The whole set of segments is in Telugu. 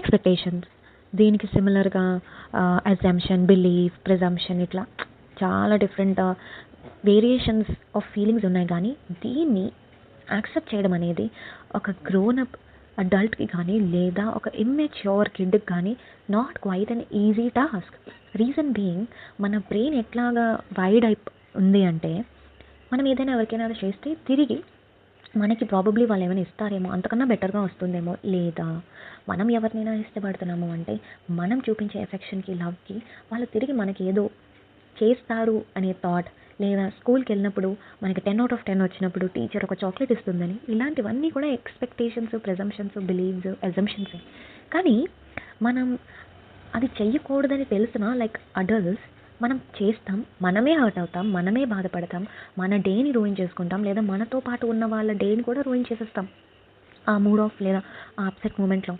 ఎక్స్పెక్టేషన్స్. దీనికి సిమిలర్‌గా అజంప్షన్, బిలీఫ్, ప్రిజంప్షన్ ఇట్లా చాలా డిఫరెంట్ వేరియేషన్స్ ఆఫ్ ఫీలింగ్స్ ఉన్నాయి. కానీ దీన్ని యాక్సెప్ట్ చేయడం అనేది ఒక గ్రోన్ అప్ అడల్ట్‌కి కానీ లేదా ఒక ఇమ్మెచ్యూర్ కిడ్‌కి కానీ not quiet an easy task. Reason being, మన బ్రెయిన్ ఎట్లాగా వైడ్ ఉంది అంటే, మనం ఏదైనా ఎవరికైనా చేస్తే తిరిగి మనకి ప్రాబబ్లీ వాళ్ళు ఏమైనా ఇస్తారేమో, అంతకన్నా బెటర్గా వస్తుందేమో, లేదా మనం ఎవరినైనా ఇష్టపడుతున్నాము అంటే మనం చూపించే ఎఫెక్షన్కి, లవ్కి వాళ్ళు తిరిగి మనకి ఏదో చేస్తారు అనే థాట్, లేదా స్కూల్కి వెళ్ళినప్పుడు మనకి 10/10 వచ్చినప్పుడు టీచర్ ఒక చాక్లెట్ ఇస్తుందని, ఇలాంటివన్నీ కూడా ఎక్స్పెక్టేషన్స్, ప్రెజంప్షన్స్, బిలీవ్స్, అజంప్షన్సే. కానీ మనం అది చెయ్యకూడదని తెలిసిన లైక్ అడల్ట్స్ మనం చేస్తాం, మనమే హర్ట్ అవుతాం, మనమే బాధపడతాం, మన డేని రూయిన్ చేసుకుంటాం, లేదా మనతో పాటు ఉన్న వాళ్ళ డేని కూడా రూయిన్ చేసేస్తాం ఆ మూడ్ ఆఫ్ లేదా ఆ అప్సెట్ మూమెంట్లో.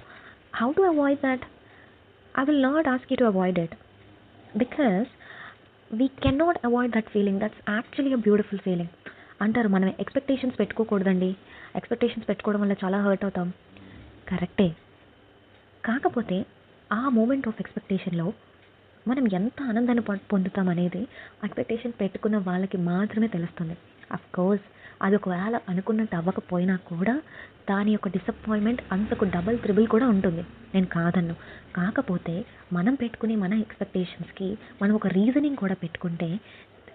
How to avoid that? I will not ask you to avoid it, because we cannot avoid that feeling. That's actually a beautiful feeling. అంటారు మనం ఎక్స్పెక్టేషన్స్ పెట్టుకోకూడదండి, ఎక్స్పెక్టేషన్స్ పెట్టుకోవడం వల్ల చాలా హర్ట్ అవుతాం. కరెక్టే. కాకపోతే ఆ మూమెంట్ ఆఫ్ ఎక్స్పెక్టేషన్లో మనం ఎంత ఆనందాన్ని పొందుతాం అనేది ఎక్స్పెక్టేషన్ పెట్టుకున్న వాళ్ళకి మాత్రమే తెలుస్తుంది. కోర్స్ అది ఒకవేళ అనుకున్నట్టు అవ్వకపోయినా కూడా దాని యొక్క డిసప్పాయింట్మెంట్ అంతకు డబల్ త్రిబుల్ కూడా ఉంటుంది, నేను కాదన్ను. కాకపోతే మనం పెట్టుకుని మన ఎక్స్పెక్టేషన్స్కి మనం ఒక రీజనింగ్ కూడా పెట్టుకుంటే,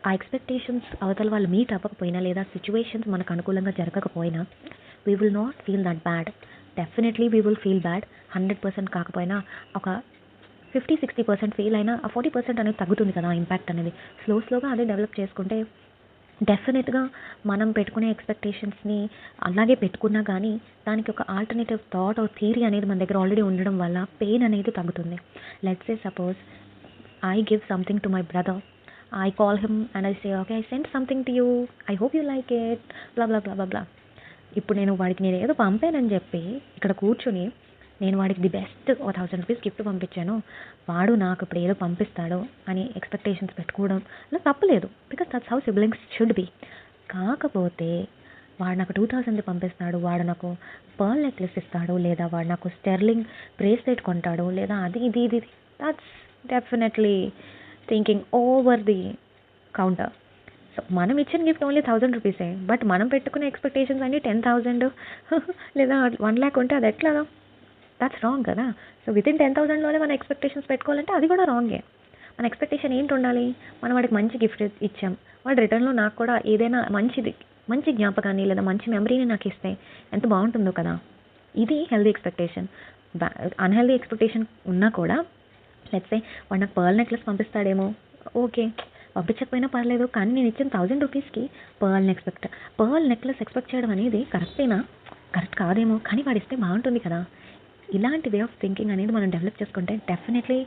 ఆ ఎక్స్పెక్టేషన్స్ అవతల వాళ్ళు మీట్ అవ్వకపోయినా లేదా సిచ్యువేషన్స్ మనకు అనుకూలంగా జరగకపోయినా we will not feel that bad. Definitely we will feel bad. 100% కాకపోయినా ఒక 50-60% ఫెయిల్ అయినా ఆ 40% అనేది తగ్గుతుంది కదా ఇంపాక్ట్ అనేది. స్లోగా అదే డెవలప్ చేసుకుంటే డెఫినెట్గా మనం పెట్టుకునే ఎక్స్పెక్టేషన్స్ని అలాగే పెట్టుకున్నా కానీ దానికి ఒక ఆల్టర్నేటివ్ థాట్ ఆర్ థియరీ అనేది మన దగ్గర ఆల్రెడీ ఉండడం వల్ల పెయిన్ అనేది తగ్గుతుంది. Let's say suppose I give something to my brother, I call him and I say okay I send something to you, I hope you like it, blah blah blah blah blah. ఇప్పుడు నేను ఏదో పంపానని చెప్పి ఇక్కడ కూర్చొని నేను వాడికి ది బెస్ట్ 1000 రూపీస్ గిఫ్ట్ పంపించాను, వాడు నాకు ఇప్పుడు ఏదో పంపిస్తాడు అని ఎక్స్పెక్టేషన్స్ పెట్టుకోవడం అలా తప్పలేదు, because that's how siblings should be. కాకపోతే వాడు నాకు 2000 పంపిస్తాడు, వాడు నాకు పర్ల్ నెక్లెస్ ఇస్తాడు, లేదా వాడు నాకు స్టెర్లింగ్ బ్రేస్లెట్ కొంటాడు, లేదా అది ఇది ఇది, that's definitely thinking over the counter. So మనం ఇచ్చిన గిఫ్ట్ ఓన్లీ 1000 రూపీసే, బట్ మనం పెట్టుకునే ఎక్స్పెక్టేషన్స్ అన్ని 10,000 లేదా 1,00,000 ఉంటే అది ఎట్లా? దట్స్ రాంగ్ కదా. సో వితిన్ 10,000లోనే మన ఎక్స్పెక్టేషన్స్ పెట్టుకోవాలంటే అది కూడా రాంగే. మన ఎక్స్పెక్టేషన్ ఏంటి ఉండాలి? మనం వాడికి మంచి గిఫ్ట్ ఇచ్చాం, వాడు రిటర్న్లో నాకు కూడా ఏదైనా మంచి జ్ఞాపకాన్ని లేదా మంచి మెమరీని నాకు ఇస్తే ఎంత బాగుంటుందో కదా. ఇది హెల్దీ ఎక్స్పెక్టేషన్. అన్హెల్దీ ఎక్స్పెక్టేషన్ ఉన్నా కూడా లెట్స్ సే వాడు నాకు పర్ల్ నెక్లెస్ పంపిస్తాడేమో, ఓకే పంపించకపోయినా పర్లేదు, కానీ నేను ఇచ్చిన 1000 రూపీస్కి పర్ల్ నెక్లెస్ ఎక్స్పెక్ట్ చేయడం అనేది కరెక్ట్ కాదేమో, కానీ వాడు ఇస్తే బాగుంటుంది కదా. ఇలాంటి వే ఆఫ్ థింకింగ్ అనేది మనం డెవలప్ చేసుకుంటే డెఫినెట్లీ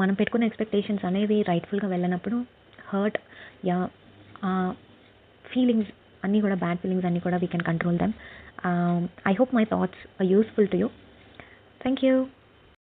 మనం పెట్టుకున్న ఎక్స్పెక్టేషన్స్ అనేవి రైట్ఫుల్గా వెళ్ళినప్పుడు హర్ట్ యా ఫీలింగ్స్ అన్నీ కూడా, బ్యాడ్ ఫీలింగ్స్ అన్నీ కూడా we can control them. I hope my thoughts are useful to you. Thank you.